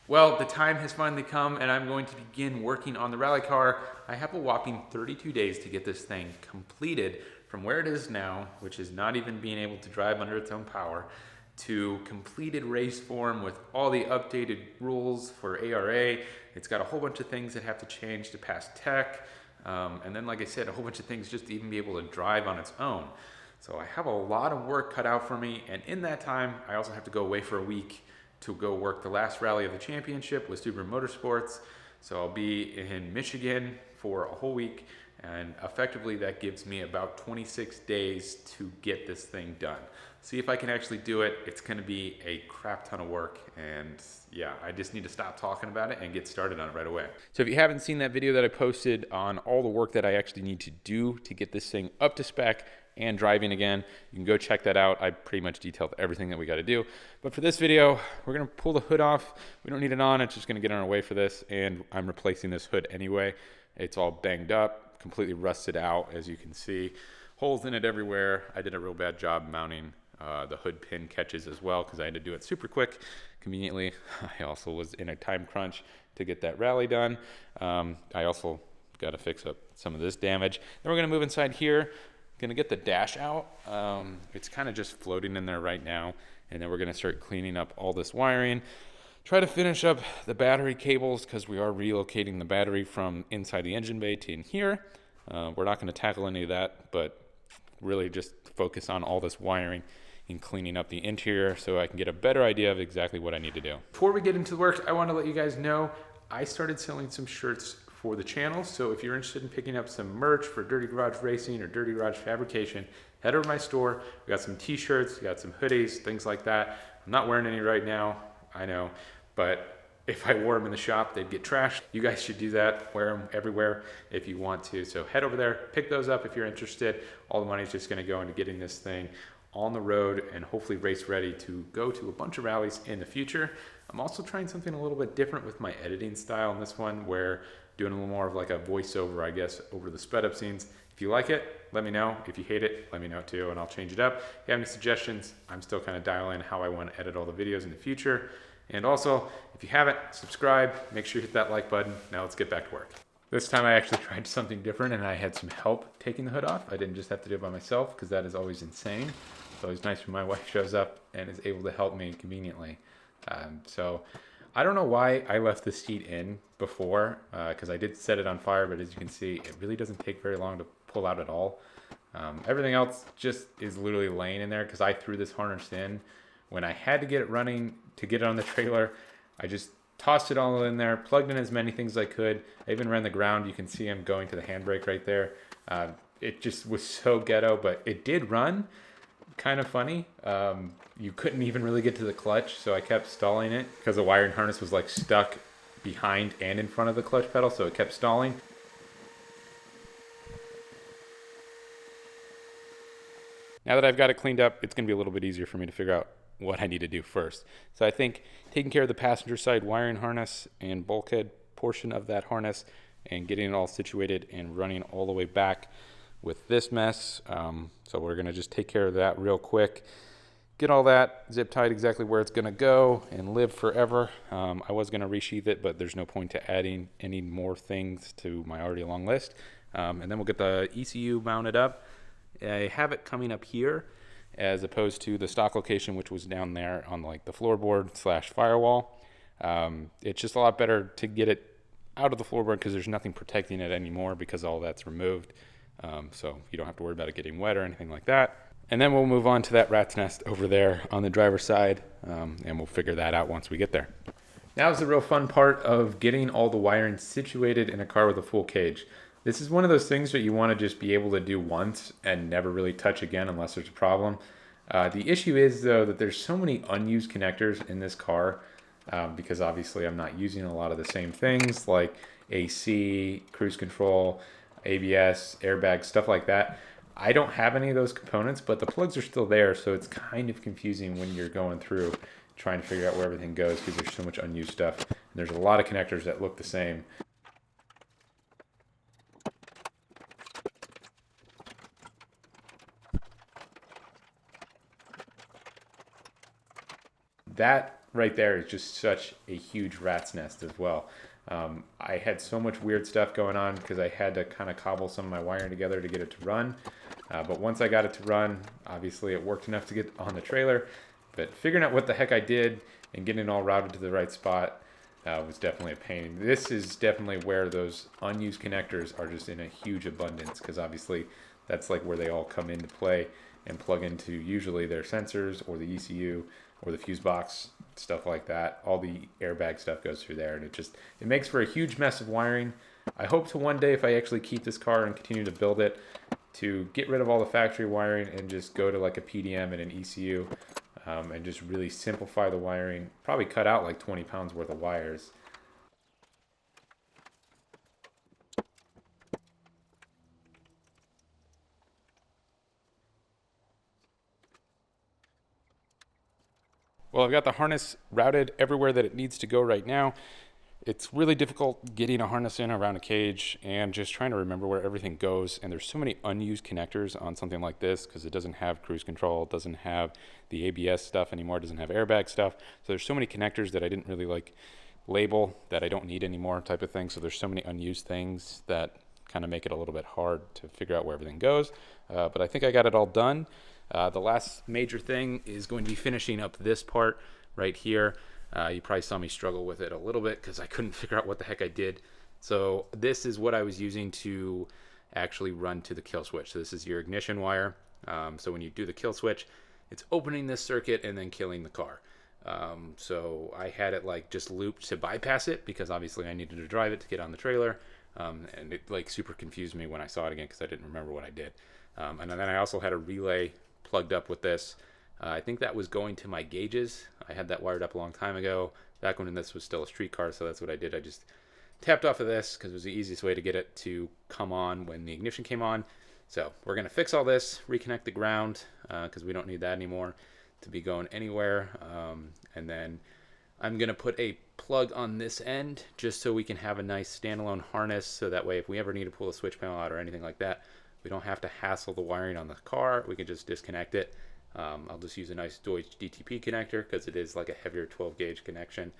Well, the time has finally come and I'm going to begin working on the rally car. I have a whopping 32 days to get this thing completed from where it is now, which is not even being able to drive under its own power, to completed race form with all the updated rules for ARA. It's got a whole bunch of things that have to change to pass tech. And then, like I said, a whole bunch of things just to even be able to drive on its own. So I have a lot of work cut out for me. And in that time, I also have to go away for a week to go work the last rally of the championship with Subaru Motorsports. So I'll be in Michigan for a whole week, and effectively that gives me about 26 days to get this thing done. See if I can actually do it. It's gonna be a crap ton of work, and yeah, I just need to stop talking about it and get started on it right away. So if you haven't seen that video that I posted on all the work that I actually need to do to get this thing up to spec and driving again, you can go check that out. I pretty much detailed everything that we got to do. But for this video, we're going to pull the hood off. We don't need it on. It's just going to get in our way for this. And I'm replacing this hood anyway. It's all banged up, completely rusted out, as you can see. Holes in it everywhere. I did a real bad job mounting the hood pin catches as well because I had to do it super quick. Conveniently, I also was in a time crunch to get that rally done. I also got to fix up some of this damage. Then we're going to move inside here. Gonna get the dash out. It's kind of just floating in there right now, and then we're gonna start cleaning up all this wiring, try to finish up the battery cables because we are relocating the battery from inside the engine bay to in here. We're not going to tackle any of that, but really just focus on all this wiring and cleaning up the interior so I can get a better idea of exactly what I need to do. Before we get into the work, I want to let you guys know I started selling some shirts for the channel. So if you're interested in picking up some merch for Dirty Garage Racing or Dirty Garage Fabrication, head over to my store. We got some t-shirts, we got some hoodies, things like that. I'm not wearing any right now, I know, but if I wore them in the shop, they'd get trashed. You guys should do that, wear them everywhere if you want to. So head over there, pick those up if you're interested. All the money's just gonna go into getting this thing on the road and hopefully race ready to go to a bunch of rallies in the future. I'm also trying something a little bit different with my editing style in this one, where doing a little more of like a voiceover, I guess, over the sped up scenes. If you like it, let me know. If you hate it, let me know too, and I'll change it up. If you have any suggestions, I'm still kind of dialing how I want to edit all the videos in the future. And also, if you haven't, subscribe, make sure you hit that like button. Now let's get back to work. This time I actually tried something different and I had some help taking the hood off. I didn't just have to do it by myself because that is always insane. It's always nice when my wife shows up and is able to help me conveniently. So I don't know why I left the seat in before, because I did set it on fire, but as you can see, it really doesn't take very long to pull out at all. Everything else just is literally laying in there because I threw this harness in. When I had to get it running to get it on the trailer, I just tossed it all in there, plugged in as many things as I could. I even ran the ground. You can see I'm going to the handbrake right there. It just was so ghetto, but it did run. Kind of funny. You couldn't even really get to the clutch, so I kept stalling it because the wiring harness was like stuck behind and in front of the clutch pedal, so it kept stalling. Now that I've got it cleaned up, it's going to be a little bit easier for me to figure out what I need to do first. So I think taking care of the passenger side wiring harness and bulkhead portion of that harness and getting it all situated and running all the way back with this mess. So we're going to just take care of that real quick. Get all that zip tied exactly where it's going to go and live forever. I was going to resheath it, but there's no point to adding any more things to my already long list. And then we'll get the ECU mounted up. I have it coming up here as opposed to the stock location, which was down there on like the floorboard / firewall. It's just a lot better to get it out of the floorboard because there's nothing protecting it anymore because all that's removed. So you don't have to worry about it getting wet or anything like that. And then we'll move on to that rat's nest over there on the driver's side, and we'll figure that out once we get there. Now is the real fun part of getting all the wiring situated in a car with a full cage. This is one of those things that you want to just be able to do once and never really touch again unless there's a problem. The issue is, though, that there's so many unused connectors in this car because obviously I'm not using a lot of the same things like AC, cruise control, ABS, airbags, stuff like that. I don't have any of those components, but the plugs are still there, so it's kind of confusing when you're going through trying to figure out where everything goes because there's so much unused stuff. And there's a lot of connectors that look the same. That right there is just such a huge rat's nest as well. I had so much weird stuff going on because I had to kind of cobble some of my wiring together to get it to run. But once I got it to run, obviously it worked enough to get on the trailer. But figuring out what the heck I did and getting it all routed to the right spot was definitely a pain. This is definitely where those unused connectors are just in a huge abundance, because obviously that's like where they all come into play and plug into usually their sensors or the ECU or the fuse box, stuff like that. All the airbag stuff goes through there, and it makes for a huge mess of wiring. I hope to one day, if I actually keep this car and continue to build it, to get rid of all the factory wiring and just go to like a PDM and an ECU, and just really simplify the wiring. Probably cut out like 20 pounds worth of wires. Well, I've got the harness routed everywhere that it needs to go right now. It's really difficult getting a harness in around a cage and just trying to remember where everything goes. And there's so many unused connectors on something like this because it doesn't have cruise control, it doesn't have the ABS stuff anymore, it doesn't have airbag stuff. So there's so many connectors that I didn't really like label that I don't need anymore type of thing. So there's so many unused things that kind of make it a little bit hard to figure out where everything goes. But I think I got it all done. The last major thing is going to be finishing up this part right here. You probably saw me struggle with it a little bit because I couldn't figure out what the heck I did. So this is what I was using to actually run to the kill switch. So this is your ignition wire. So when you do the kill switch, it's opening this circuit and then killing the car. So I had it like just looped to bypass it because obviously I needed to drive it to get on the trailer. And it like super confused me when I saw it again because I didn't remember what I did. And then I also had a relay plugged up with this. I think that was going to my gauges. I had that wired up a long time ago, back when this was still a street car, so that's what I did. I just tapped off of this because it was the easiest way to get it to come on when the ignition came on. So we're going to fix all this, reconnect the ground, because we don't need that anymore to be going anywhere. And then I'm going to put a plug on this end just so we can have a nice standalone harness, so that way if we ever need to pull a switch panel out or anything like that, we don't have to hassle the wiring on the car. We can just disconnect it. I'll just use a nice Deutsch DTP connector because it is like a heavier 12 gauge connection,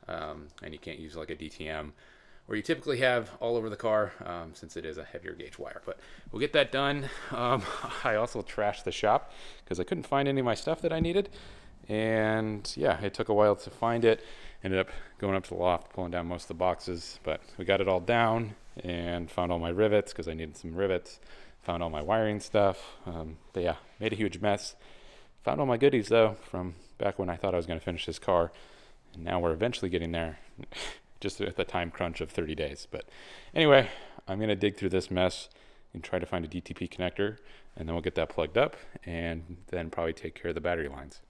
and you can't use like a DTM where you typically have all over the car, since it is a heavier gauge wire. But we'll get that done. I also trashed the shop because I couldn't find any of my stuff that I needed, and yeah, it took a while to find it. Ended up going up to the loft, pulling down most of the boxes, but we got it all down and found all my rivets because I needed some rivets. Found all my wiring stuff. But yeah, made a huge mess. Found all my goodies though from back when I thought I was going to finish this car. And now we're eventually getting there, just at the time crunch of 30 days. But anyway, I'm going to dig through this mess and try to find a DTP connector, and then we'll get that plugged up and then probably take care of the battery lines.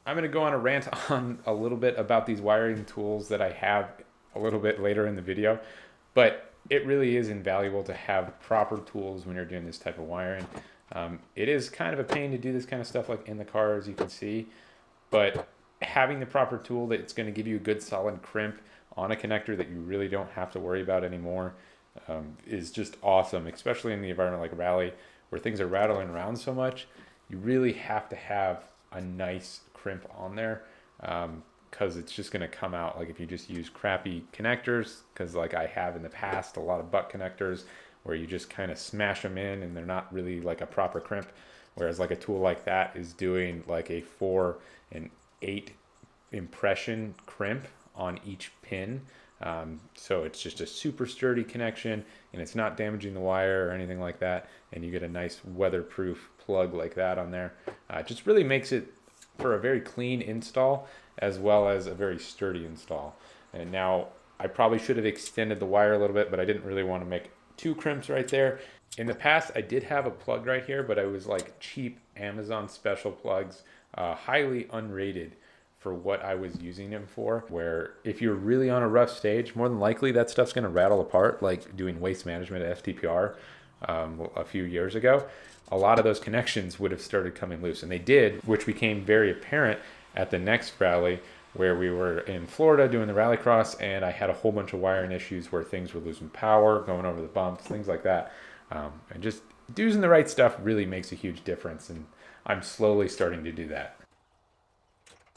I'm going to go on a rant on a little bit about these wiring tools that I have a little bit later in the video, but it really is invaluable to have proper tools when you're doing this type of wiring. It is kind of a pain to do this kind of stuff like in the car, as you can see, but having the proper tool that's going to give you a good solid crimp on a connector that you really don't have to worry about anymore is just awesome, especially in the environment like rally where things are rattling around so much. You really have to have a nice crimp on there, because it's just going to come out like if you just use crappy connectors, because like I have in the past, a lot of butt connectors where you just kind of smash them in and they're not really like a proper crimp, whereas like a tool like that is doing like a 4 and 8 impression crimp on each pin. So it's just a super sturdy connection and it's not damaging the wire or anything like that, and you get a nice weatherproof plug like that on there. It just really makes it for a very clean install as well as a very sturdy install. And now I probably should have extended the wire a little bit, but I didn't really want to make 2 crimps right there. In the past I did have a plug right here, but I was like cheap Amazon special plugs, highly unrated for what I was using them for, where if you're really on a rough stage, more than likely that stuff's going to rattle apart, like doing waste management at FTPR a few years ago. A lot of those connections would have started coming loose, and they did, which became very apparent at the next rally where we were in Florida doing the rallycross, and I had a whole bunch of wiring issues where things were losing power, going over the bumps, things like that. And just using the right stuff really makes a huge difference, and I'm slowly starting to do that.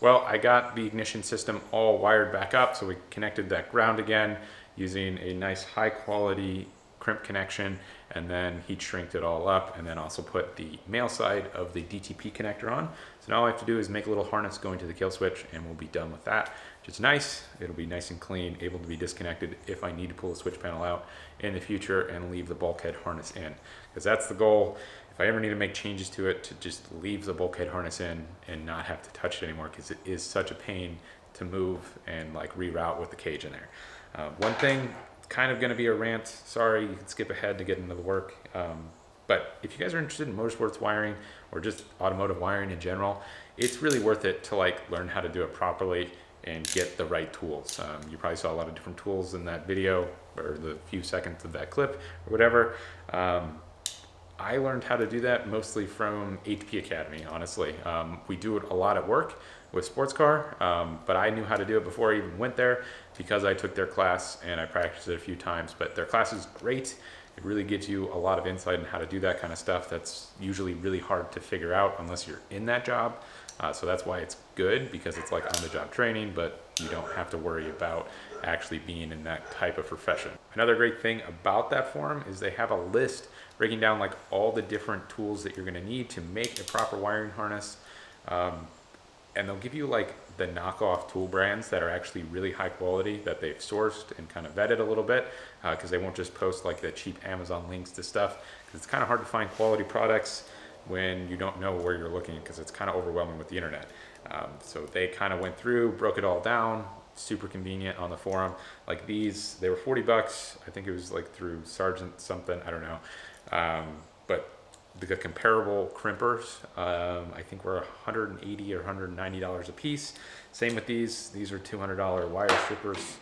Well, I got the ignition system all wired back up, so we connected that ground again using a nice high quality crimp connection, and then heat shrinked it all up, and then also put the male side of the DTP connector on. So now all I have to do is make a little harness going to the kill switch, and we'll be done with that. Which is nice. It'll be nice and clean, able to be disconnected if I need to pull the switch panel out in the future and leave the bulkhead harness in, because that's the goal. If I ever need to make changes to it, to just leave the bulkhead harness in and not have to touch it anymore, because it is such a pain to move and like reroute with the cage in there. One thing, kind of going to be a rant. Sorry, you can skip ahead to get into the work. But if you guys are interested in motorsports wiring or just automotive wiring in general, it's really worth it to like learn how to do it properly and get the right tools. You probably saw a lot of different tools in that video or the few seconds of that clip or whatever. I learned how to do that mostly from ATP Academy, honestly. We do it a lot at work with sports car, but I knew how to do it before I even went there because I took their class and I practiced it a few times. But their class is great. It really gives you a lot of insight on how to do that kind of stuff. That's usually really hard to figure out unless you're in that job. So that's why it's good, because it's like on-the-job training, but you don't have to worry about actually being in that type of profession. Another great thing about that forum is they have a list breaking down like all the different tools that you're going to need to make a proper wiring harness. And they'll give you like the knockoff tool brands that are actually really high quality, that they've sourced and kind of vetted a little bit, because they won't just post like the cheap Amazon links to stuff, because it's kind of hard to find quality products when you don't know where you're looking, because it's kind of overwhelming with the internet. So they kind of went through, broke it all down, super convenient on the forum. Like these, they were 40 bucks. I think it was like through Sergeant something, I don't know. But the comparable crimpers, I think were $180 or $190 a piece. Same with these are $200 wire strippers,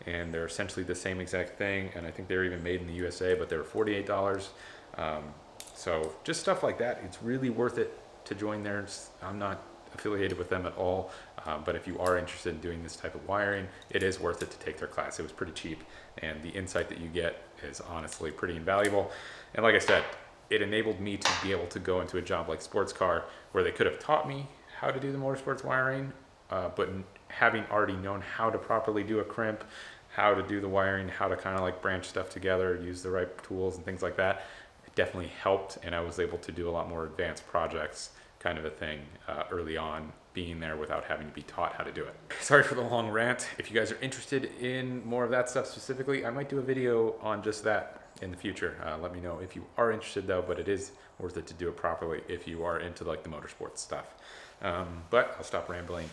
and they're essentially the same exact thing. And I think they're even made in the USA, but they were $48. So just stuff like that, it's really worth it to join theirs. I'm not affiliated with them at all, but if you are interested in doing this type of wiring, it is worth it to take their class. It was pretty cheap, and the insight that you get is honestly pretty invaluable. And like I said, it enabled me to be able to go into a job like sports car, where they could have taught me how to do the motorsports wiring, but having already known how to properly do a crimp, how to do the wiring, how to kind of like branch stuff together, use the right tools and things like that, it definitely helped. And I was able to do a lot more advanced projects kind of a thing early on, being there without having to be taught how to do it. Sorry for the long rant. If you guys are interested in more of that stuff specifically, I might do a video on just that in the future. Let me know if you are interested though, but it is worth it to do it properly if you are into like the motorsports stuff. But I'll stop rambling.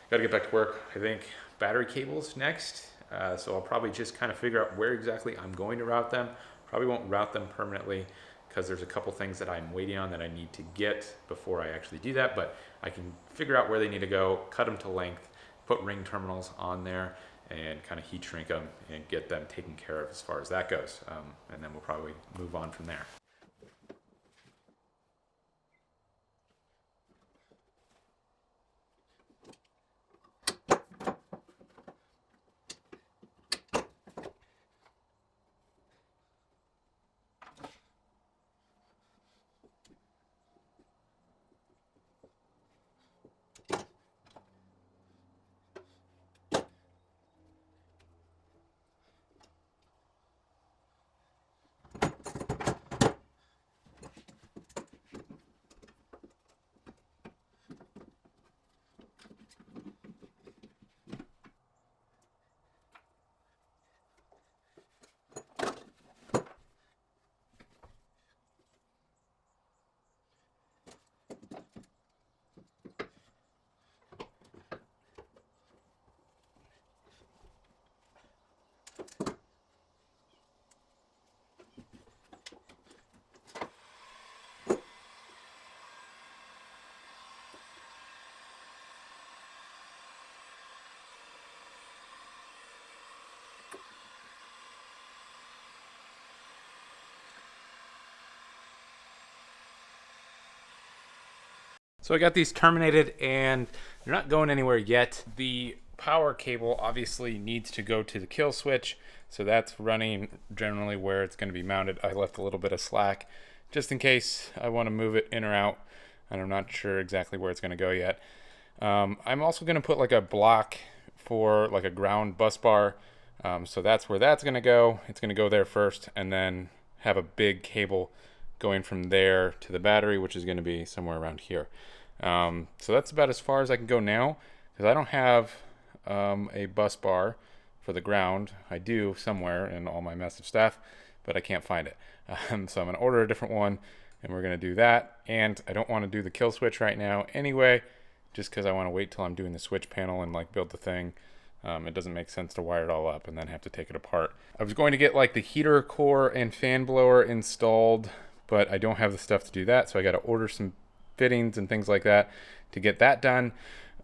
Gotta get back to work. I think battery cables next. So I'll probably just kind of figure out where exactly I'm going to route them. Probably won't route them permanently, because there's a couple things that I'm waiting on that I need to get before I actually do that, but I can figure out where they need to go, cut them to length, put ring terminals on there, and kind of heat shrink them and get them taken care of as far as that goes. And then we'll probably move on from there. So I got these terminated and they're not going anywhere yet. The power cable obviously needs to go to the kill switch, so that's running generally where it's going to be mounted. I left a little bit of slack just in case I want to move it in or out, and I'm not sure exactly where it's going to go yet. I'm also going to put like a block for like a ground bus bar. So that's where that's going to go. It's going to go there first and then have a big cable going from there to the battery, which is going to be somewhere around here. So that's about as far as I can go now because I don't have a bus bar for the ground. I do somewhere in all my mess of stuff, but I can't find it. So I'm going to order a different one and we're going to do that. And I don't want to do the kill switch right now anyway, just because I want to wait till I'm doing the switch panel and like build the thing. It doesn't make sense to wire it all up and then have to take it apart. I was going to get like the heater core and fan blower installed, but I don't have the stuff to do that. So I got to order some fittings and things like that to get that done.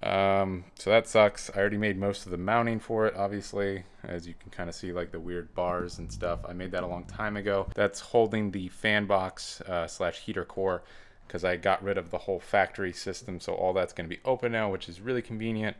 So that sucks. I already made most of the mounting for it, obviously, as you can kind of see like the weird bars and stuff. I made that a long time ago. That's holding the fan box slash heater core because I got rid of the whole factory system. So all that's going to be open now, which is really convenient.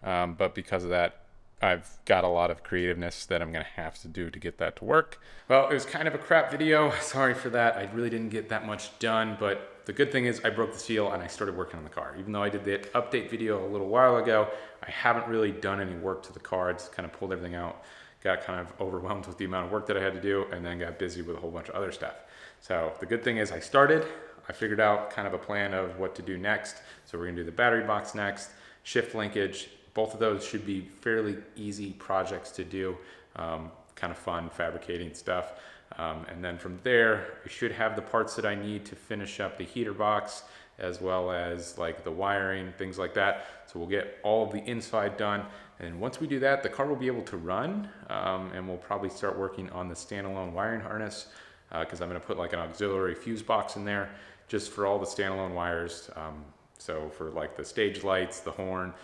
But because of that, I've got a lot of creativeness that I'm going to have to do to get that to work. Well, it was kind of a crap video. Sorry for that. I really didn't get that much done, but the good thing is I broke the seal and I started working on the car. Even though I did the update video a little while ago, I haven't really done any work to the car. I just kind of pulled everything out, got kind of overwhelmed with the amount of work that I had to do, and then got busy with a whole bunch of other stuff. So the good thing is I started, I figured out kind of a plan of what to do next. So we're gonna do the battery box next, shift linkage. Both of those should be fairly easy projects to do, kind of fun fabricating stuff. And then from there, I should have the parts that I need to finish up the heater box, as well as like the wiring, things like that. So we'll get all of the inside done. And once we do that, the car will be able to run, and we'll probably start working on the standalone wiring harness, because I'm gonna put like an auxiliary fuse box in there just for all the standalone wires. So for like the stage lights, the horn,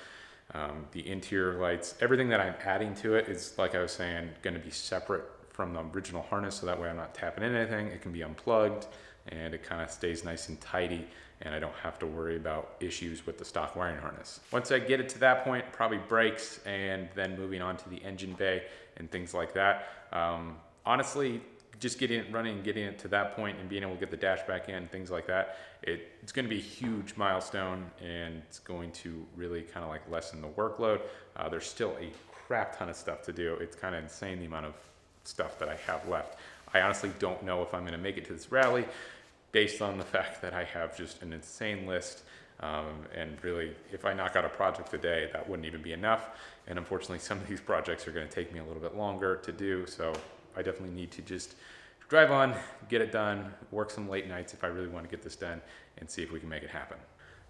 the interior lights, everything that I'm adding to it is, like I was saying, going to be separate from the original harness, so that way I'm not tapping in anything. It can be unplugged and it kind of stays nice and tidy, and I don't have to worry about issues with the stock wiring harness. Once I get it to that point, probably brakes and then moving on to the engine bay and things like that. Honestly, just getting it running and getting it to that point and being able to get the dash back in, things like that, it's going to be a huge milestone, and it's going to really kind of like lessen the workload. There's still a crap ton of stuff to do. It's kind of insane the amount of stuff that I have left. I honestly don't know if I'm going to make it to this rally based on the fact that I have just an insane list. And really, if I knock out a project a day, that wouldn't even be enough. And unfortunately, some of these projects are going to take me a little bit longer to do. So I definitely need to just drive on, get it done, work some late nights if I really want to get this done, and see if we can make it happen.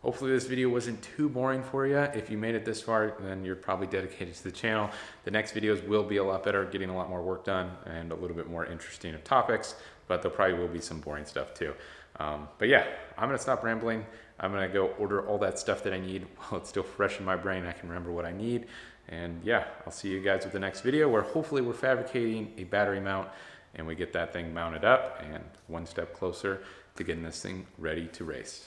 Hopefully this video wasn't too boring for you. If you made it this far, then you're probably dedicated to the channel. The next videos will be a lot better, getting a lot more work done and a little bit more interesting of topics, but there probably will be some boring stuff too. But yeah, I'm gonna stop rambling. I'm gonna go order all that stuff that I need while it's still fresh in my brain. I can remember what I need. And yeah, I'll see you guys with the next video, where hopefully we're fabricating a battery mount and we get that thing mounted up and one step closer to getting this thing ready to race.